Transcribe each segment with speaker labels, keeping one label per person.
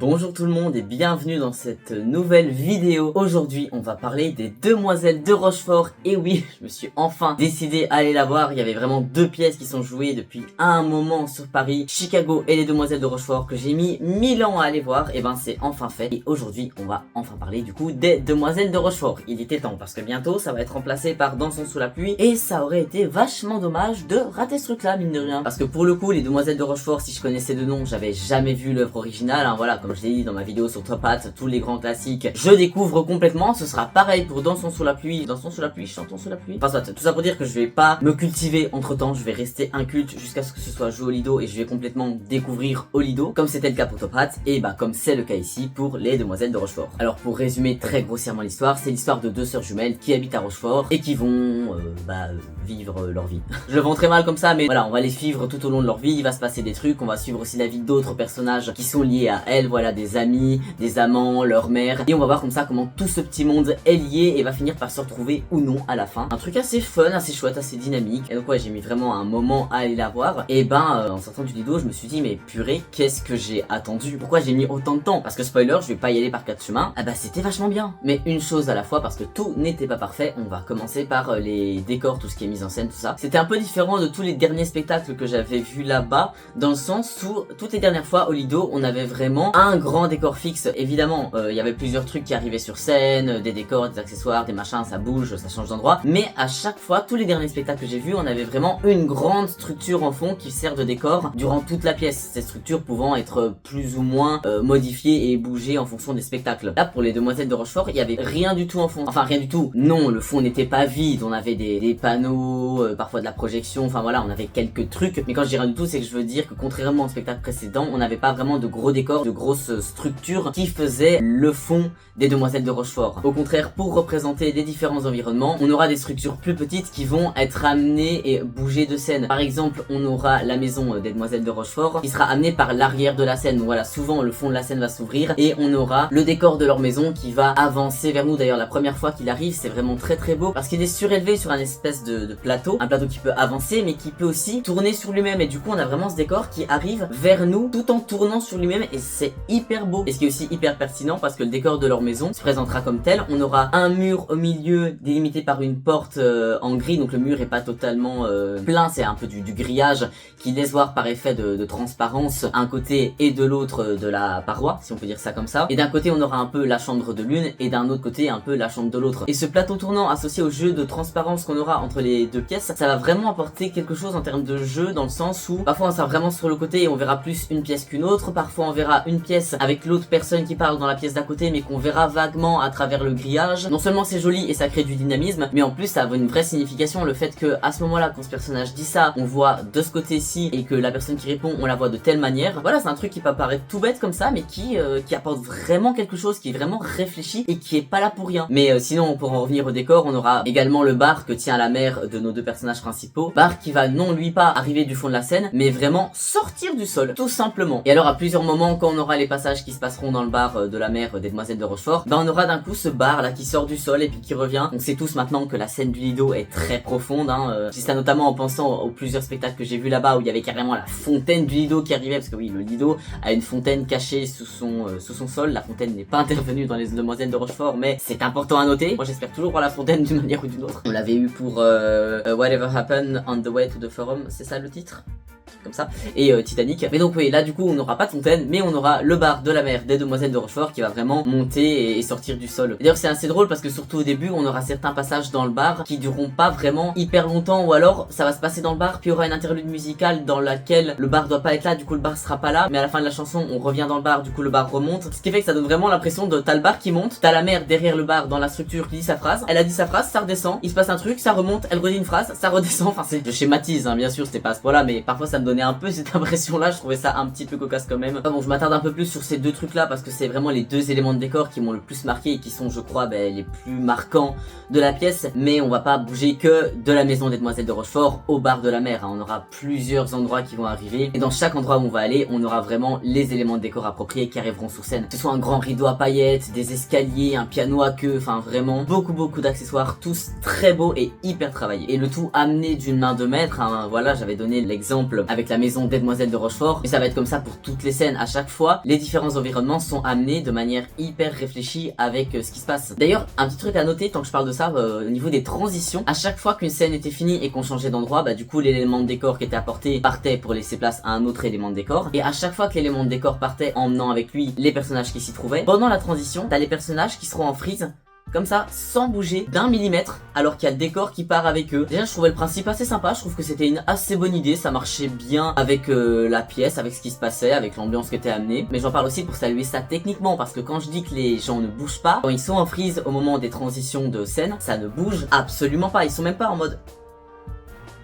Speaker 1: Bonjour tout le monde et bienvenue dans cette nouvelle vidéo. Aujourd'hui on va parler des Demoiselles de Rochefort. Et oui, je me suis enfin décidé à aller la voir. Il y avait vraiment deux pièces qui sont jouées depuis un moment sur Paris, Chicago et les Demoiselles de Rochefort, que j'ai mis 1000 ans à aller voir. Et ben c'est enfin fait. Et aujourd'hui on va enfin parler du coup des Demoiselles de Rochefort. Il était temps parce que bientôt ça va être remplacé par Dansons sous la pluie. Et ça aurait été vachement dommage de rater ce truc là, mine de rien. Parce que pour le coup les Demoiselles de Rochefort, si je connaissais de nom, j'avais jamais vu l'œuvre originale, hein, voilà, comme je l'ai dit dans ma vidéo sur Top Hat, tous les grands classiques, je découvre complètement. Ce sera pareil pour Dansons sous la pluie, Chantons sous la pluie. Enfin, tout ça pour dire que je vais pas me cultiver entre temps, je vais rester inculte jusqu'à ce que ce soit joué au Lido et je vais complètement découvrir au Lido, comme c'était le cas pour Top Hat, et bah comme c'est le cas ici pour les Demoiselles de Rochefort. Alors pour résumer très grossièrement l'histoire, c'est l'histoire de deux sœurs jumelles qui habitent à Rochefort et qui vont vivre leur vie. Je le vends très mal comme ça, mais voilà, on va les suivre tout au long de leur vie, il va se passer des trucs, on va suivre aussi la vie d'autres personnages qui sont liés à elles, voilà, des amis, des amants, leur mère, et on va voir comme ça comment tout ce petit monde est lié et va finir par se retrouver ou non à la fin. Un truc assez fun, assez chouette, assez dynamique, et donc ouais, j'ai mis vraiment un moment à aller la voir, et en sortant du Lido, je me suis dit mais purée, qu'est-ce que j'ai attendu, pourquoi j'ai mis autant de temps, parce que spoiler, je vais pas y aller par quatre chemins. Ah bah c'était vachement bien, mais une chose à la fois parce que tout n'était pas parfait. On va commencer par les décors, tout ce qui est mise en scène, tout ça. C'était un peu différent de tous les derniers spectacles que j'avais vus là-bas, dans le sens où toutes les dernières fois au Lido, on avait vraiment un grand décor fixe. Évidemment, il y avait plusieurs trucs qui arrivaient sur scène, des décors, des accessoires, des machins, ça bouge, ça change d'endroit, mais à chaque fois, tous les derniers spectacles que j'ai vus, on avait vraiment une grande structure en fond qui sert de décor durant toute la pièce, cette structure pouvant être plus ou moins modifiée et bougée en fonction des spectacles. Là, pour les Demoiselles de Rochefort, il y avait rien du tout en fond, enfin rien du tout, non, le fond n'était pas vide, on avait des panneaux, parfois de la projection, enfin voilà, on avait quelques trucs, mais quand je dis rien du tout, c'est que je veux dire que contrairement au spectacle précédent, on n'avait pas vraiment de gros décors, de grosses structures qui faisaient le fond des Demoiselles de Rochefort. Au contraire, pour représenter les différents environnements, on aura des structures plus petites qui vont être amenées et bouger de scène. Par exemple, on aura la maison des Demoiselles de Rochefort qui sera amenée par l'arrière de la scène. Donc voilà, souvent le fond de la scène va s'ouvrir et on aura le décor de leur maison qui va avancer vers nous. D'ailleurs, la première fois qu'il arrive, c'est vraiment très très beau parce qu'il est surélevé sur un espèce de plateau, un plateau qui peut avancer mais qui peut aussi tourner sur lui-même, et du coup on a vraiment ce décor qui arrive vers nous tout en tournant sur lui-même, et c'est hyper beau. Et ce qui est aussi hyper pertinent parce que le décor de leur maison se présentera comme tel. On aura un mur au milieu délimité par une porte en gris, donc le mur est pas totalement plein, c'est un peu du grillage qui laisse voir par effet de transparence un côté et de l'autre de la paroi, si on peut dire ça comme ça. Et d'un côté on aura un peu la chambre de l'une et d'un autre côté un peu la chambre de l'autre. Et ce plateau tournant associé au jeu de transparence qu'on aura entre les deux pièces, ça va vraiment apporter quelque chose en termes de jeu, dans le sens où parfois on sera vraiment sur le côté et on verra plus une pièce qu'une autre, parfois on verra une pièce avec l'autre personne qui parle dans la pièce d'à côté mais qu'on verra vaguement à travers le grillage. Non seulement c'est joli et ça crée du dynamisme, mais en plus ça a une vraie signification, le fait que à ce moment là, quand ce personnage dit ça, on voit de ce côté-ci et que la personne qui répond, on la voit de telle manière. Voilà, c'est un truc qui peut paraître tout bête comme ça, mais qui apporte vraiment quelque chose, qui est vraiment réfléchi et qui est pas là pour rien. Mais sinon, pour en revenir au décor, on aura également le bar que tient la mère de nos deux personnages principaux, bar qui va non lui pas arriver du fond de la scène, mais vraiment sortir du sol, tout simplement. Et alors à plusieurs moments, quand on aura les passages qui se passeront dans le bar de la mère des Demoiselles de Rochefort, on aura d'un coup ce bar là qui sort du sol et puis qui revient. On sait tous maintenant que la scène du Lido est très profonde, hein. Je dis ça notamment en pensant aux plusieurs spectacles que j'ai vus là-bas où il y avait carrément la fontaine du Lido qui arrivait, parce que oui, le Lido a une fontaine cachée sous son sol. La fontaine n'est pas intervenue dans les Demoiselles de Rochefort, mais c'est important à noter. Moi j'espère toujours voir la fontaine d'une manière ou d'une autre. On l'avait eu pour Whatever Happened on the Way to the Forum, c'est ça le titre ? Comme ça, et Titanic. Mais donc oui, là du coup on n'aura pas de fontaine, mais on aura le bar de la mère des Demoiselles de Rochefort qui va vraiment monter et sortir du sol. D'ailleurs c'est assez drôle parce que surtout au début on aura certains passages dans le bar qui dureront pas vraiment hyper longtemps, ou alors ça va se passer dans le bar puis il y aura une interlude musicale dans laquelle le bar doit pas être là, du coup le bar sera pas là, mais à la fin de la chanson on revient dans le bar, du coup le bar remonte, ce qui fait que ça donne vraiment l'impression de t'as le bar qui monte, t'as la mère derrière le bar dans la structure qui dit sa phrase, elle a dit sa phrase, ça redescend, il se passe un truc, ça remonte, elle redit une phrase, ça redescend, enfin je schématise hein, bien sûr, c'était pas à ce point là, mais parfois ça me donnait un peu cette impression là, je trouvais ça un petit peu cocasse quand même. Bon, je m'attarde un peu plus sur ces deux trucs là parce que c'est vraiment les deux éléments de décor qui m'ont le plus marqué et qui sont je crois les plus marquants de la pièce, mais on va pas bouger que de la maison des Demoiselles de Rochefort au bar de la mer, hein. On aura plusieurs endroits qui vont arriver et dans chaque endroit où on va aller, on aura vraiment les éléments de décor appropriés qui arriveront sur scène. Que ce soit un grand rideau à paillettes, des escaliers, un piano à queue, enfin vraiment beaucoup d'accessoires, tous très beaux et hyper travaillés. Et le tout amené d'une main de maître, hein. Voilà, j'avais donné l'exemple avec avec la maison des demoiselles de Rochefort, et ça va être comme ça pour toutes les scènes. À chaque fois, les différents environnements sont amenés de manière hyper réfléchie avec ce qui se passe. D'ailleurs, un petit truc à noter tant que je parle de ça, au niveau des transitions, à chaque fois qu'une scène était finie et qu'on changeait d'endroit, bah du coup l'élément de décor qui était apporté partait pour laisser place à un autre élément de décor, et à chaque fois que l'élément de décor partait, emmenant avec lui les personnages qui s'y trouvaient, pendant la transition, t'as les personnages qui seront en freeze comme ça, sans bouger d'un millimètre, alors qu'il y a le décor qui part avec eux. Déjà, je trouvais le principe assez sympa, je trouve que c'était une assez bonne idée, ça marchait bien avec la pièce, avec ce qui se passait, avec l'ambiance qui était amenée. Mais j'en parle aussi pour saluer ça techniquement, parce que quand je dis que les gens ne bougent pas, quand ils sont en freeze au moment des transitions de scène, ça ne bouge absolument pas, ils sont même pas en mode...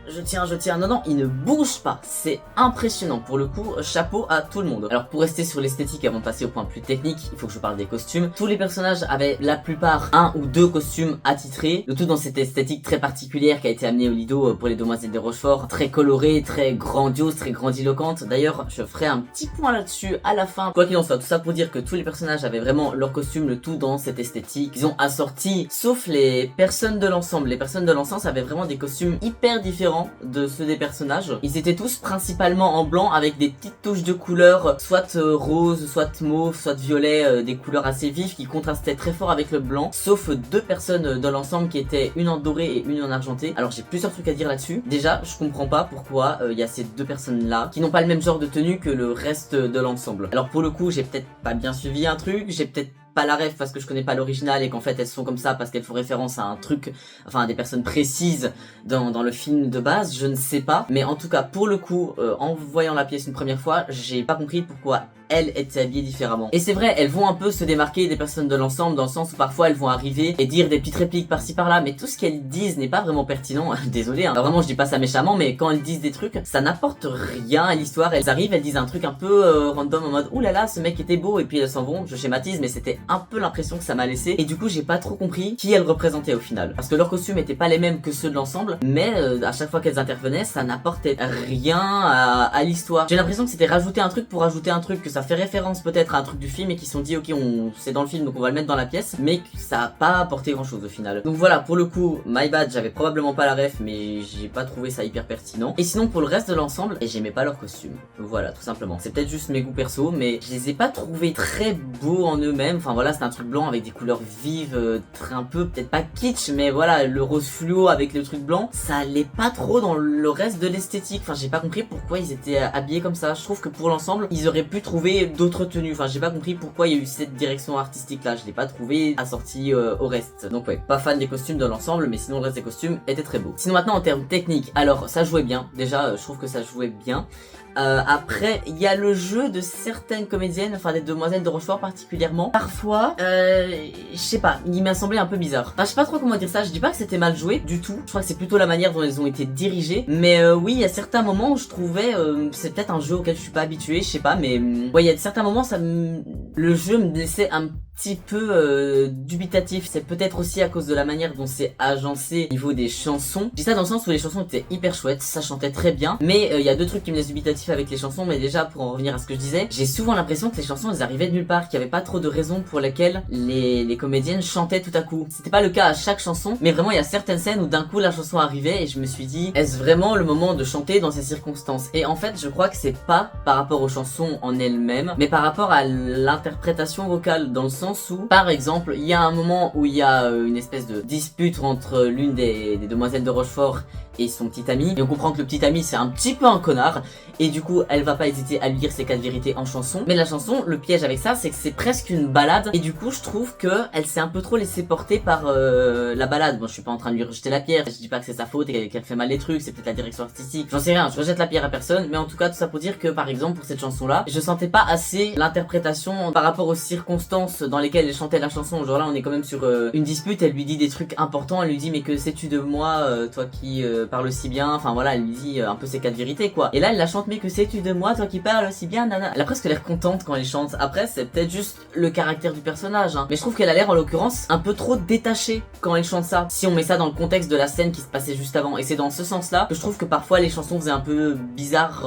Speaker 1: je tiens, non, il ne bouge pas, c'est impressionnant, pour le coup, chapeau à tout le monde. Alors pour rester sur l'esthétique avant de passer au point plus technique, il faut que je parle des costumes. Tous les personnages avaient la plupart un ou deux costumes attitrés, le tout dans cette esthétique très particulière qui a été amenée au Lido pour les demoiselles de Rochefort, très colorée, très grandiose, très grandiloquente. D'ailleurs, je ferai un petit point là-dessus à la fin. Quoi qu'il en soit, tout ça pour dire que tous les personnages avaient vraiment leur costume, le tout dans cette esthétique. Ils ont assorti, sauf les personnes de l'ensemble. Les personnes de l'ensemble avaient vraiment des costumes hyper différents de ceux des personnages. Ils étaient tous principalement en blanc avec des petites touches de couleurs, soit rose, soit mauve, soit violet, des couleurs assez vives qui contrastaient très fort avec le blanc, sauf deux personnes dans l'ensemble qui étaient une en doré et une en argenté. Alors j'ai plusieurs trucs à dire là-dessus. Déjà, je comprends pas pourquoi il y a ces deux personnes-là qui n'ont pas le même genre de tenue que le reste de l'ensemble. Alors pour le coup, j'ai peut-être pas bien suivi un truc, j'ai peut-être pas la ref parce que je connais pas l'original et qu'en fait elles sont comme ça parce qu'elles font référence à un truc, enfin à des personnes précises dans le film de base, je ne sais pas. Mais en tout cas pour le coup, en voyant la pièce une première fois, j'ai pas compris pourquoi elles étaient habillées différemment. Et c'est vrai, elles vont un peu se démarquer des personnes de l'ensemble dans le sens où parfois elles vont arriver et dire des petites répliques par-ci par-là, mais tout ce qu'elles disent n'est pas vraiment pertinent. Désolé, hein. Alors vraiment je dis pas ça méchamment, mais quand elles disent des trucs, ça n'apporte rien à l'histoire. Elles arrivent, elles disent un truc un peu random en mode ouh là là, ce mec était beau, et puis elles s'en vont. Je schématise, mais c'était un peu l'impression que ça m'a laissé, et du coup j'ai pas trop compris qui elles représentaient au final, parce que leurs costumes étaient pas les mêmes que ceux de l'ensemble, mais à chaque fois qu'elles intervenaient, ça n'apportait rien à l'histoire. J'ai l'impression que c'était rajouter un truc pour rajouter un truc, que ça fait référence peut-être à un truc du film et qui se sont dit ok, c'est dans le film donc on va le mettre dans la pièce, mais que ça a pas apporté grand chose au final. Donc voilà, pour le coup, my bad, j'avais probablement pas la ref, mais j'ai pas trouvé ça hyper pertinent. Et sinon pour le reste de l'ensemble, j'aimais pas leurs costumes. Voilà, tout simplement. C'est peut-être juste mes goûts perso, mais je les ai pas trouvés très beaux en eux-mêmes. Enfin voilà, c'est un truc blanc avec des couleurs vives, un peu, peut-être pas kitsch, mais voilà, le rose fluo avec le truc blanc, ça allait pas trop dans le reste de l'esthétique. Enfin, j'ai pas compris pourquoi ils étaient habillés comme ça. Je trouve que pour l'ensemble, ils auraient pu trouver d'autres tenues. Enfin, j'ai pas compris pourquoi il y a eu cette direction artistique là. Je l'ai pas trouvé assorti au reste. Donc ouais, pas fan des costumes de l'ensemble, mais sinon le reste des costumes était très beau. Sinon maintenant en termes techniques, alors ça jouait bien. Déjà, je trouve que ça jouait bien. Après, il y a le jeu de certaines comédiennes, enfin des demoiselles de Rochefort particulièrement. Parfois, je sais pas, il m'a semblé un peu bizarre. Enfin, je sais pas trop comment dire ça, je dis pas que c'était mal joué du tout. Je crois que c'est plutôt la manière dont elles ont été dirigées. Mais oui, il y a certains moments où je trouvais, c'est peut-être un jeu auquel je suis pas habitué, je sais pas, mais ouais, il y a certains moments, le jeu me laissait un petit peu dubitatif. C'est peut-être aussi à cause de la manière dont c'est agencé au niveau des chansons. Je dis ça dans le sens où les chansons étaient hyper chouettes, ça chantait très bien, mais il y a deux trucs qui me laissent dubitatif avec les chansons. Mais déjà, pour en revenir à ce que je disais, j'ai souvent l'impression que les chansons elles arrivaient de nulle part, qu'il y avait pas trop de raisons pour lesquelles les comédiennes chantaient tout à coup. C'était pas le cas à chaque chanson, mais vraiment il y a certaines scènes où d'un coup la chanson arrivait et je me suis dit, est-ce vraiment le moment de chanter dans ces circonstances? Et en fait je crois que c'est pas par rapport aux chansons en elles-mêmes, mais par rapport à l'interprétation vocale, dans le sens où, par exemple, il y a un moment où il y a une espèce de dispute entre l'une des demoiselles de Rochefort et son petit ami, et on comprend que le petit ami c'est un petit peu un connard, et du coup elle va pas hésiter à lui dire ses 4 vérités en chanson. Mais la chanson, le piège avec ça, c'est que c'est presque une balade, et du coup je trouve que elle s'est un peu trop laissée porter par la balade. Bon, je suis pas en train de lui rejeter la pierre, je dis pas que c'est sa faute et qu'elle fait mal les trucs, c'est peut-être la direction artistique, j'en sais rien, je rejette la pierre à personne, mais en tout cas tout ça pour dire que par exemple pour cette chanson là, je sentais pas assez l'interprétation par rapport aux circonstances dans lesquelles elle chantait la chanson. Genre là on est quand même sur une dispute, elle lui dit des trucs importants, elle lui dit mais que sais-tu de moi, toi qui parle si bien, enfin voilà, elle lui dit un peu ses 4 vérités quoi. Et là elle la chante mais que sais-tu de moi, toi qui parles si bien, nana. Elle a presque l'air contente quand elle chante. Après c'est peut-être juste le caractère du personnage, hein. Mais je trouve qu'elle a l'air en l'occurrence un peu trop détachée quand elle chante ça, si on met ça dans le contexte de la scène qui se passait juste avant. Et c'est dans ce sens là que je trouve que parfois les chansons faisaient un peu bizarre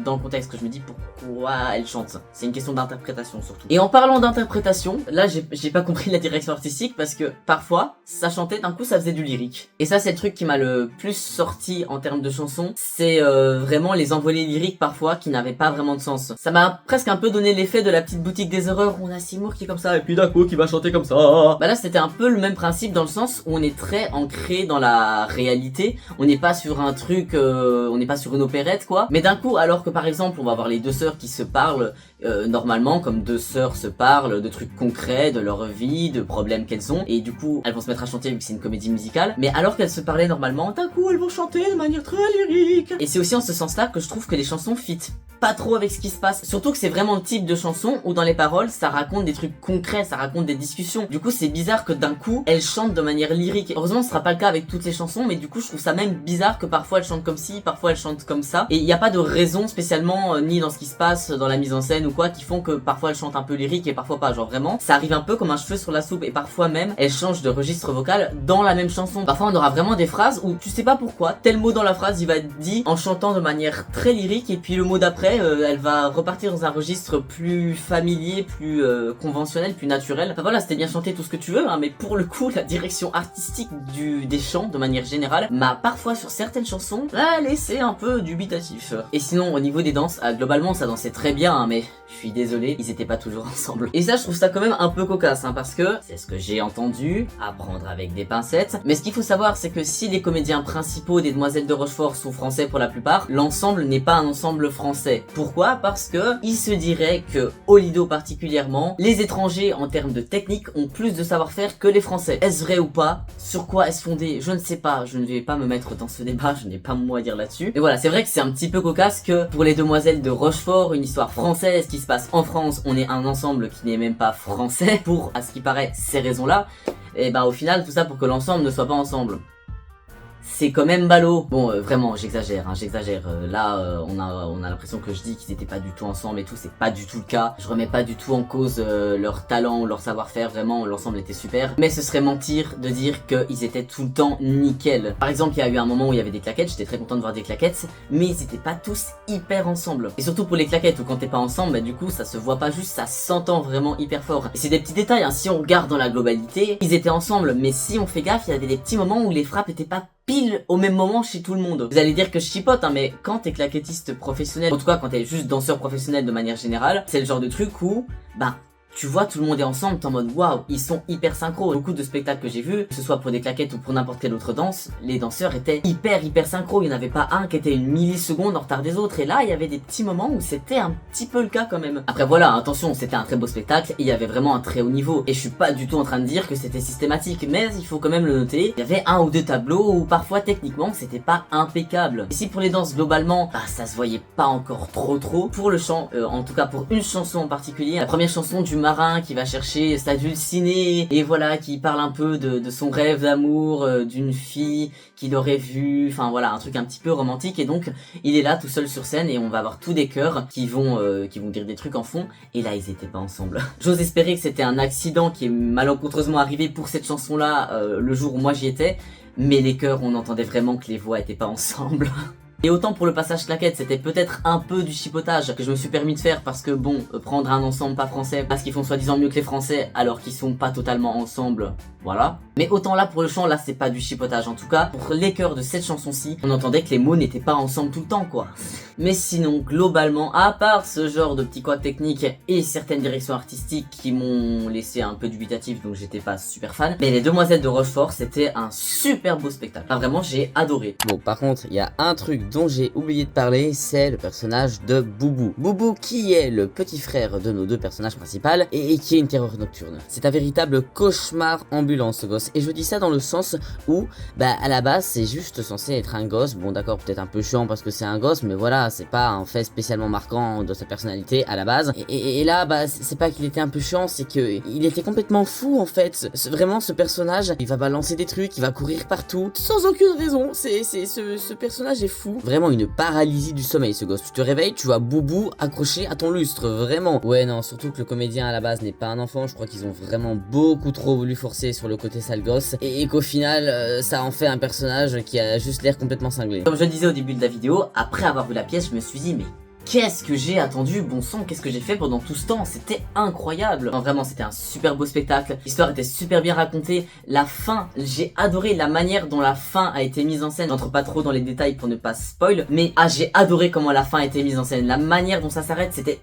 Speaker 1: dans le contexte, que je me dis pourquoi elle chante. C'est une question d'interprétation surtout. Et en parlant d'interprétation, là j'ai pas compris la direction artistique, parce que parfois ça chantait, d'un coup ça faisait du lyrique. Et ça c'est le truc qui m'a le plus sorti en termes de chansons, c'est vraiment les envolées lyriques parfois qui n'avaient pas vraiment de sens. Ça m'a presque un peu donné l'effet de la petite boutique des horreurs où on a Seymour qui est comme ça et puis d'un coup qui va chanter comme ça. Bah là c'était un peu le même principe dans le sens où on est très ancré dans la réalité. On n'est pas sur un truc, on n'est pas sur une opérette quoi. Mais d'un coup, alors que par exemple on va voir les deux sœurs qui se parlent normalement, comme deux sœurs se parlent de trucs concrets, de leur vie, de problèmes qu'elles ont, et du coup elles vont se mettre à chanter vu que c'est une comédie musicale. Mais alors qu'elles se parlaient normalement, d'un coup elles vont chanter de manière très lyrique. Et c'est aussi en ce sens-là que je trouve que les chansons fit pas trop avec ce qui se passe. Surtout que c'est vraiment le type de chanson où dans les paroles ça raconte des trucs concrets, ça raconte des discussions. Du coup c'est bizarre que d'un coup elles chantent de manière lyrique. Heureusement ce sera pas le cas avec toutes les chansons, mais du coup je trouve ça même bizarre que parfois elles chantent comme ci, parfois elles chantent comme ça. Et il n'y a pas de raison spécialement ni dans ce qui se passe, dans la mise en scène ou quoi, qui font que parfois elles chantent un peu lyrique et parfois pas. Genre vraiment ça arrive un peu comme un cheveu sur la soupe, et parfois même elles changent de registre vocal dans la même chanson. Parfois on aura vraiment des phrases où tu sais pas pourquoi tel mot dans la phrase il va être dit en chantant de manière très lyrique, et puis le mot d'après elle va repartir dans un registre plus familier, plus conventionnel, plus naturel. Enfin voilà, c'était bien chanté tout ce que tu veux, hein, mais pour le coup la direction artistique des chants de manière générale m'a parfois sur certaines chansons laissé un peu dubitatif. Et sinon au niveau des danses, globalement ça dansait très bien, hein, mais je suis désolé, ils étaient pas toujours ensemble. Et ça je trouve ça quand même un peu cocasse, hein, parce que c'est ce que j'ai entendu, à prendre avec des pincettes. Mais ce qu'il faut savoir c'est que si les comédiens principaux des Demoiselles de Rochefort sont français pour la plupart, l'ensemble n'est pas un ensemble français. Pourquoi ? Parce que il se dirait que au Lido particulièrement, les étrangers en termes de technique ont plus de savoir-faire que les français. Est-ce vrai ou pas? Sur quoi est-ce fondé? Je ne sais pas, je ne vais pas me mettre dans ce débat, je n'ai pas mon mot à dire là-dessus. Mais voilà, c'est vrai que c'est un petit peu cocasse que pour les Demoiselles de Rochefort, une histoire française qui se passe en France, on est un ensemble qui n'est même pas français pour, à ce qui paraît, ces raisons-là. Et bah au final, tout ça pour que l'ensemble ne soit pas ensemble. C'est quand même ballot. Bon, vraiment, j'exagère, hein, j'exagère. Là, on a l'impression que je dis qu'ils étaient pas du tout ensemble et tout, c'est pas du tout le cas. Je remets pas du tout en cause leur talent ou leur savoir-faire, vraiment, l'ensemble était super. Mais ce serait mentir de dire qu'ils étaient tout le temps nickel. Par exemple, il y a eu un moment où il y avait des claquettes, j'étais très content de voir des claquettes, mais ils étaient pas tous hyper ensemble. Et surtout pour les claquettes, où quand t'es pas ensemble, bah du coup, ça se voit pas juste, ça s'entend vraiment hyper fort. Et c'est des petits détails, hein, si on regarde dans la globalité, ils étaient ensemble, mais si on fait gaffe, il y avait des petits moments où les frappes étaient pas pile au même moment chez tout le monde. Vous allez dire que je chipote, hein, mais quand t'es claquettiste professionnel, en tout cas quand t'es juste danseur professionnel de manière générale, c'est le genre de truc où, bah, tu vois tout le monde est ensemble, t'es en mode waouh, ils sont hyper synchro. Beaucoup de spectacles que j'ai vus, que ce soit pour des claquettes ou pour n'importe quelle autre danse, les danseurs étaient hyper synchro. Il n'y en avait pas un qui était une milliseconde en retard des autres, et là il y avait des petits moments où c'était un petit peu le cas quand même. Après voilà, attention, c'était un très beau spectacle et il y avait vraiment un très haut niveau, et je suis pas du tout en train de dire que c'était systématique, mais il faut quand même le noter, il y avait un ou deux tableaux où parfois techniquement c'était pas impeccable. Et si pour les danses globalement, bah ça se voyait pas encore trop, pour le chant, en tout cas pour une chanson en particulier, la première chanson du marin qui va chercher sa dulcinée et voilà, qui parle un peu de son rêve d'amour, d'une fille qu'il aurait vue, enfin voilà, un truc un petit peu romantique, et donc il est là tout seul sur scène et on va avoir tous des chœurs qui vont dire des trucs en fond, et là ils étaient pas ensemble. J'ose espérer que c'était un accident qui est malencontreusement arrivé pour cette chanson là le jour où moi j'y étais, mais les chœurs on entendait vraiment que les voix étaient pas ensemble. Et autant pour le passage claquette, c'était peut-être un peu du chipotage que je me suis permis de faire parce que bon, prendre un ensemble pas français parce qu'ils font soi-disant mieux que les français alors qu'ils sont pas totalement ensemble, voilà. Mais autant là pour le chant, là c'est pas du chipotage. En tout cas, pour les chœurs de cette chanson-ci, on entendait que les mots n'étaient pas ensemble tout le temps quoi. Mais sinon, globalement, à part ce genre de petits couacs techniques et certaines directions artistiques qui m'ont laissé un peu dubitatif, donc j'étais pas super fan, mais les Demoiselles de Rochefort, c'était un super beau spectacle. Enfin vraiment, j'ai adoré. Bon, par contre, il y a un truc dont j'ai oublié de parler, c'est le personnage de Boubou. Boubou qui est le petit frère de nos deux personnages principaux et qui est une terreur nocturne. C'est un véritable cauchemar ambulant ce gosse, et je dis ça dans le sens où, bah à la base, c'est juste censé être un gosse, bon d'accord, peut-être un peu chiant parce que c'est un gosse, mais voilà, c'est pas un fait spécialement marquant de sa personnalité à la base. Et là, bah c'est pas qu'il était un peu chiant, c'est que il était complètement fou en fait. Vraiment, ce personnage, il va balancer des trucs, il va courir partout, sans aucune raison. Ce personnage est fou. Vraiment une paralysie du sommeil ce gosse. Tu te réveilles, tu vois Boubou accroché à ton lustre, vraiment. Ouais non, surtout que le comédien à la base n'est pas un enfant, je crois qu'ils ont vraiment beaucoup trop voulu forcer sur le côté sale gosse, et qu'au final, ça en fait un personnage qui a juste l'air complètement cinglé. Comme je le disais au début de la vidéo, après avoir vu la pièce, je me suis dit mais qu'est-ce que j'ai attendu, bon sang, qu'est-ce que j'ai fait pendant tout ce temps, c'était incroyable. Enfin, vraiment, c'était un super beau spectacle, l'histoire était super bien racontée, la fin, j'ai adoré la manière dont la fin a été mise en scène. J'entre pas trop dans les détails pour ne pas spoil, mais j'ai adoré comment la fin a été mise en scène, la manière dont ça s'arrête, c'était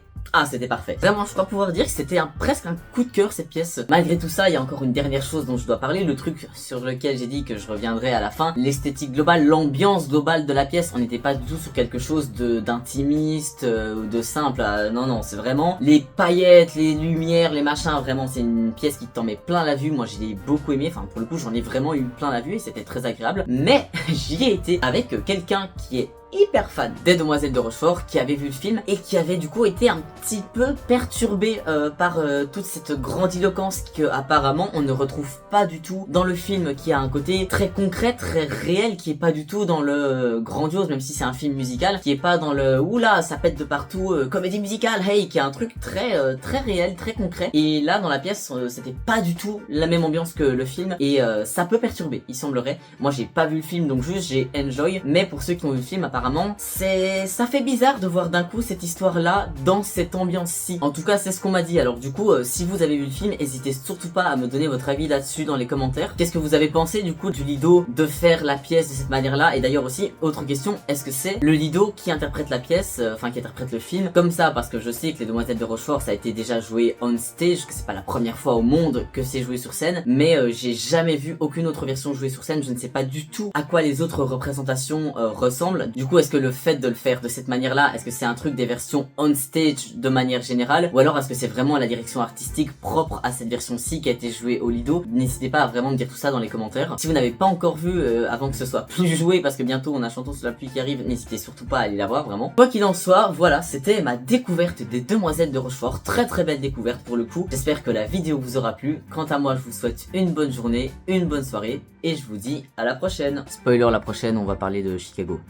Speaker 1: parfait. Vraiment, je crois pouvoir dire que c'était presque un coup de cœur cette pièce. Malgré tout ça, il y a encore une dernière chose dont je dois parler, le truc sur lequel j'ai dit que je reviendrai à la fin, l'esthétique globale, l'ambiance globale de la pièce. On n'était pas du tout sur quelque chose d'intimiste ou de simple. Non, c'est vraiment les paillettes, les lumières, les machins. Vraiment, c'est une pièce qui t'en met plein la vue. Moi, je l'ai beaucoup aimé. Enfin, pour le coup, j'en ai vraiment eu plein la vue et c'était très agréable. Mais j'y ai été avec quelqu'un qui est hyper fan des Demoiselles de Rochefort, qui avait vu le film et qui avait du coup été un petit peu perturbé par toute cette grandiloquence que apparemment on ne retrouve pas du tout dans le film, qui a un côté très concret, très réel, qui est pas du tout dans le grandiose, même si c'est un film musical, qui est pas dans le oula ça pète de partout, comédie musicale, hey, qui est un truc très réel, très concret. Et là dans la pièce c'était pas du tout la même ambiance que le film et ça peut perturber, il semblerait. Moi j'ai pas vu le film donc juste j'ai enjoy, mais pour ceux qui ont vu le film apparemment ça fait bizarre de voir d'un coup cette histoire là dans cette ambiance-ci. En tout cas c'est ce qu'on m'a dit. Alors du coup si vous avez vu le film, n'hésitez surtout pas à me donner votre avis là-dessus dans les commentaires. Qu'est-ce que vous avez pensé du coup du Lido de faire la pièce de cette manière là? Et d'ailleurs aussi, autre question, est-ce que c'est le Lido qui interprète la pièce, qui interprète le film comme ça? Parce que je sais que les Demoiselles de Rochefort ça a été déjà joué on stage, que c'est pas la première fois au monde que c'est joué sur scène, mais j'ai jamais vu aucune autre version jouée sur scène. Je ne sais pas du tout à quoi les autres représentations ressemblent. Du coup est-ce que le fait de le faire de cette manière là, est-ce que c'est un truc des versions on stage de manière générale, ou alors est-ce que c'est vraiment la direction artistique propre à cette version-ci qui a été jouée au Lido? N'hésitez pas à vraiment me dire tout ça dans les commentaires. Si vous n'avez pas encore vu avant que ce soit plus joué, parce que bientôt on a Chantons sous la pluie qui arrive, n'hésitez surtout pas à aller la voir vraiment. Quoi qu'il en soit, voilà, c'était ma découverte des Demoiselles de Rochefort, très belle découverte pour le coup. J'espère que la vidéo vous aura plu. Quant à moi je vous souhaite une bonne journée, une bonne soirée, et je vous dis à la prochaine. Spoiler, la prochaine on va parler de Chicago.